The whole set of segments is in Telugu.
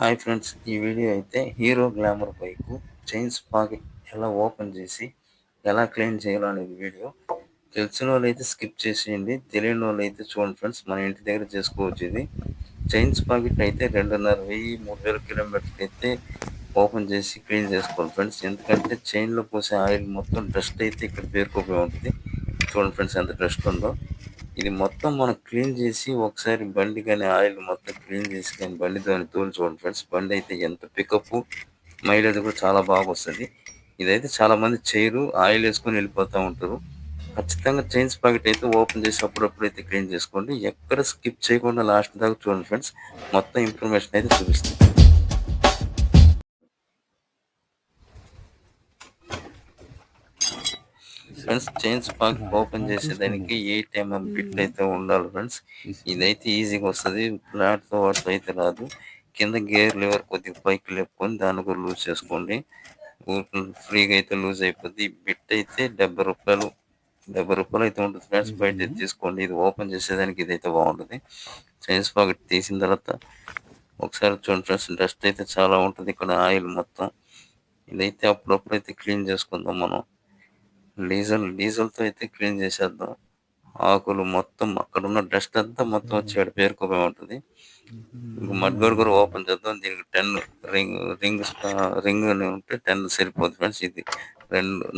హాయ్ ఫ్రెండ్స్, ఈ వీడియో అయితే hero glamour bike chains pocket ఎలా ఓపెన్ చేసి ఎలా క్లీన్ చేయాలో అనేది వీడియో. తెలిసిన వాళ్ళు అయితే స్కిప్ చేసేయండి, తెలియని వాళ్ళు అయితే చూడండి ఫ్రెండ్స్. మన ఇంటి దగ్గర చేసుకోవచ్చు. ఇది చైన్స్ పాకెట్ అయితే 2,500 కిలోమీటర్లు అయితే ఓపెన్ చేసి క్లీన్ చేసుకోవాలి ఫ్రెండ్స్. ఎందుకంటే చైన్లో పోసే ఆయిల్ మొత్తం డస్ట్ అయితే ఇక్కడ పేరుకోపోయి ఉంటుంది. చూడండి ఫ్రెండ్స్ ఎంత డస్ట్ ఉందో. ఇది మొత్తం మనం క్లీన్ చేసి ఒకసారి బండి కానీ ఆయిల్ మొత్తం క్లీన్ చేసి కానీ బండితో తోలు చూడండి ఫ్రెండ్స్. బండి అయితే ఎంత పికప్ మైలేజ్ కూడా చాలా బాగా వస్తుంది. ఇదైతే చాలా మంది చేయరు, ఆయిల్ వేసుకొని వెళ్ళిపోతూ ఉంటారు. ఖచ్చితంగా చైన్స్ పాకెట్ అయితే ఓపెన్ చేసి అప్పుడప్పుడు అయితే క్లీన్ చేసుకోండి. ఎక్కడ స్కిప్ చేయకుండా లాస్ట్ దాకా చూడండి ఫ్రెండ్స్. మొత్తం ఇన్ఫర్మేషన్ అయితే చూపిస్తుంది. ఫ్రెండ్స్, చైన్స్ పాకెట్ ఓపెన్ చేసేదానికి 8 mm బిట్ అయితే ఉండాలి ఫ్రెండ్స్. ఇదైతే ఈజీగా వస్తుంది, ఫ్లాట్తో వాటితో అయితే రాదు. కింద గేర్ లివర్ కొద్దిగా పైకి లేపుకొని దాన్ని కూడా లూజ్ చేసుకోండి. ఫ్రీగా అయితే లూజ్ అయిపోద్ది. బిట్ అయితే 70 రూపాయలు అయితే ఉంటుంది ఫ్రెండ్స్. బయట అయితే తీసుకోండి. ఇది ఓపెన్ చేసేదానికి ఇదైతే బాగుంటుంది. చైన్స్ పాకెట్ తీసిన తర్వాత ఒకసారి చూడండి ఫ్రెండ్స్, డస్ట్ అయితే చాలా ఉంటుంది ఇక్కడ ఆయిల్ మొత్తం. ఇదైతే అప్పుడప్పుడు అయితే క్లీన్ చేసుకుందాం మనం. డీజిల్తో అయితే క్లీన్ చేసేద్దాం. ఆకులు మొత్తం అక్కడ ఉన్న డస్ట్ అంతా మొత్తం వచ్చి ఇక్కడ పేరుకోపోయి ఉంటుంది. మడ్గార్డ్ కూడా ఓపెన్ చేద్దాం. దీనికి 10 రింగ్ అని ఉంటే 10 సరిపోతుంది ఫ్రెండ్స్. ఇది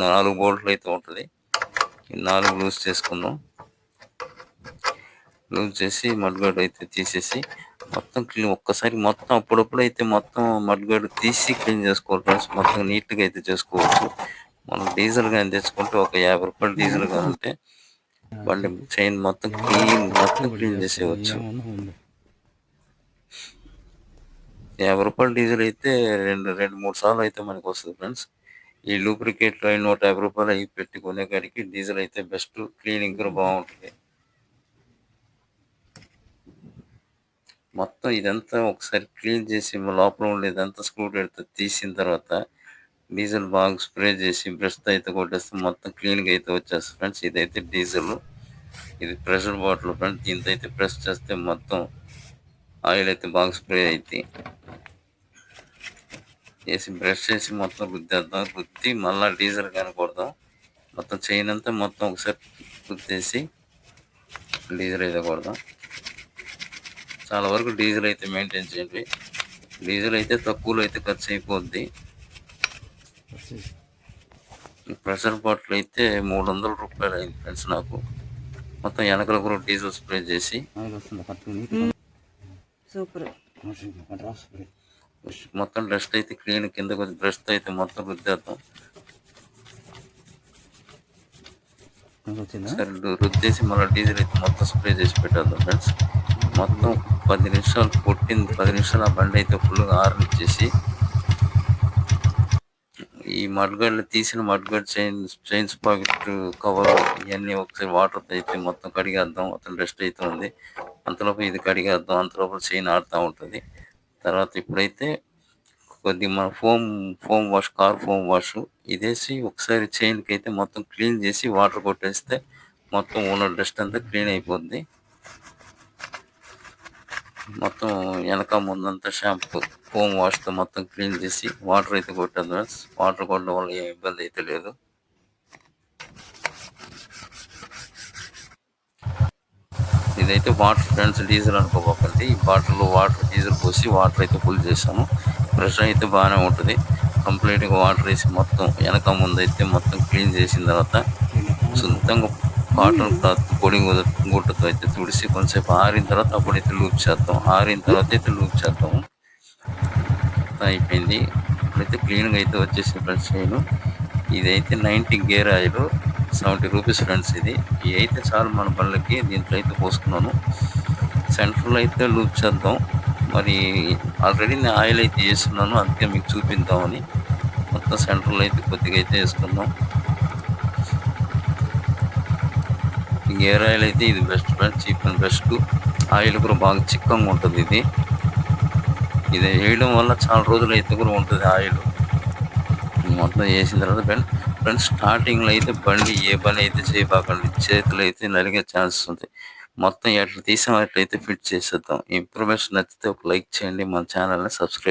4 బోల్ట్లు అయితే ఉంటుంది. ఈ 4 లూజ్ చేసుకుందాం. లూజ్ చేసి మడ్గార్డ్ అయితే తీసేసి మొత్తం క్లీన్ ఒక్కసారి మొత్తం అప్పుడప్పుడు అయితే మొత్తం మడ్గార్డ్ తీసి క్లీన్ చేసుకోవాలి ఫ్రెండ్స్. మొత్తం నీట్గా అయితే చేసుకోవచ్చు. మనం డీజిల్ కానీ తెచ్చుకుంటే ఒక 50 రూపాయలు డీజిల్ కానీ ఉంటే బండి చైన్ మొత్తం క్లీన్ చేసేయచ్చు. 50 రూపాయలు డీజిల్ అయితే రెండు మూడు సార్లు అయితే మనకు వస్తుంది ఫ్రెండ్స్. ఈ లూబ్రికేట్లో 150 రూపాయలు అవి పెట్టుకునే కాడికి డీజిల్ అయితే బెస్ట్, క్లీనింగ్ కూడా బాగుంటుంది. మొత్తం ఇదంతా ఒకసారి క్లీన్ చేసి లోపల ఉండేదంతా స్క్రూ డ్రైవర్తో తీసిన తర్వాత డీజిల్ బాగా స్ప్రే చేసి బ్రష్తో అయితే కొట్టేస్తే మొత్తం క్లీన్గా అయితే వచ్చేస్తుంది ఫ్రెండ్స్. ఇదైతే డీజిల్, ఇది ప్రెషర్ బాటిల్ ఫ్రెండ్స్. దీంతో అయితే ప్రెస్ చేస్తే మొత్తం ఆయిల్ అయితే బాగా స్ప్రే అయితే చేసి బ్రష్ చేసి మొత్తం రుద్దేద్దాం. రుద్ది మళ్ళీ డీజిల్ కానీ కొడదాం. మొత్తం చైన్ అంతా మొత్తం ఒకసారి రుద్దేసి డీజిల్ అయితే కొడదాం. చాలా వరకు డీజిల్ అయితే మెయింటైన్ చేయండి. డీజిల్ అయితే తక్కువలో అయితే ఖర్చు అయిపోద్ది. ప్రెషర్ బాటిల్ అయితే 300 రూపాయలు అయింది ఫ్రెండ్స్ నాకు. మొత్తం వెనకల కూడా డీజిల్ స్ప్రే చేసి సూపర్ మొత్తం డస్ట్ అయితే క్లీన్ కింద కొద్ది బ్రష్తో అయితే మొత్తం రుద్దేద్దాం. సరే రుద్దేసి మళ్ళీ డీజిల్ అయితే మొత్తం స్ప్రే చేసి పెట్టేద్దాం ఫ్రెండ్స్. మొత్తం 10 నిమిషాలు కొట్టింది. 10 నిమిషాలు ఆ బండి అయితే ఫుల్గా ఆరనిచ్చేసి ఈ మడ్గార్డ్లు తీసిన మడ్గార్డ్ చైన్స్ పాకెట్ కవర్ ఇవన్నీ ఒకసారి వాటర్తో అయితే మొత్తం కడిగేద్దాం. మొత్తం డస్ట్ అయితే ఉంది. అంతలోపు ఇది కడిగేద్దాం. అంతలోపు చైన్ ఆడుతూ ఉంటుంది. తర్వాత ఇప్పుడైతే కొద్దిగా మన foam wash, car foam wash ఇదేసి ఒకసారి చైన్కి అయితే మొత్తం క్లీన్ చేసి వాటర్ కొట్టేస్తే మొత్తం ఉన్న డస్ట్ అంతా క్లీన్ అయిపోద్ది. మొత్తం వెనక ముందంతా షాంపూ ఫోమ్ వాష్తో మొత్తం క్లీన్ చేసి వాటర్ అయితే కొట్టేద్దాం. వాటర్ కొట్టడం వల్ల ఏం ఇబ్బంది అయితే లేదు. ఇదైతే వాటర్ ఫ్రెండ్స్, డీజిల్ అనుకోకండి. ఈ బాటిల్లో వాటర్ డీజిల్ పోసి వాటర్ అయితే ఫుల్ చేసాము. ప్రెషర్ అయితే బాగానే ఉంటుంది. కంప్లీట్గా వాటర్ వేసి మొత్తం వెనక ముందు అయితే మొత్తం క్లీన్ చేసిన తర్వాత సొంతంగా కాటన్ క్లాత్ పొడి గుడ్డతో అయితే తుడిసి కొంతసేపు ఆరిన తర్వాత అప్పుడైతే లూప్ చేద్దాం. ఆరిన తర్వాత అయితే లూప్ చేద్దాము. అయిపోయింది. ఇప్పుడైతే క్లీన్గా అయితే వచ్చేసి ఫ్రెండ్స్ నేను ఇదైతే 90 గేర్ ఆయిల్ 70 రూపీస్ ఫ్రెండ్స్. ఇది అయితే చాలు మన పళ్ళకి. దీంట్లో అయితే పోసుకున్నాను. సెంటర్లో అయితే లూప్ చేద్దాం. మరి ఆల్రెడీ నేను ఆయిల్ అయితే వేస్తున్నాను, అందుకే మీకు చూపిద్దామని మొత్తం సెంటర్లో అయితే కొద్దిగా అయితే వేసుకుందాం. గేర్ ఆయిల్ అయితే ఇది best friends, cheap and best. Oil కూడా బాగా చిక్కగా ఉంటుంది. ఇది వేయడం వల్ల చాలా రోజులు అయితే కూడా ఉంటుంది ఆయిల్. మొత్తం వేసిన తర్వాత ఫ్రెండ్స్ స్టార్టింగ్లో అయితే బండి ఏ పని అయితే చేయబాకండి. చేతులు అయితే నలిగే ఛాన్సెస్ ఉంటాయి. మొత్తం ఎట్లా తీసాం అట్లయితే ఫిట్ చేసేద్దాం. ఇన్ఫర్మేషన్ నచ్చితే ఒక లైక్ చేయండి, మన ఛానల్ని సబ్స్క్రైబ్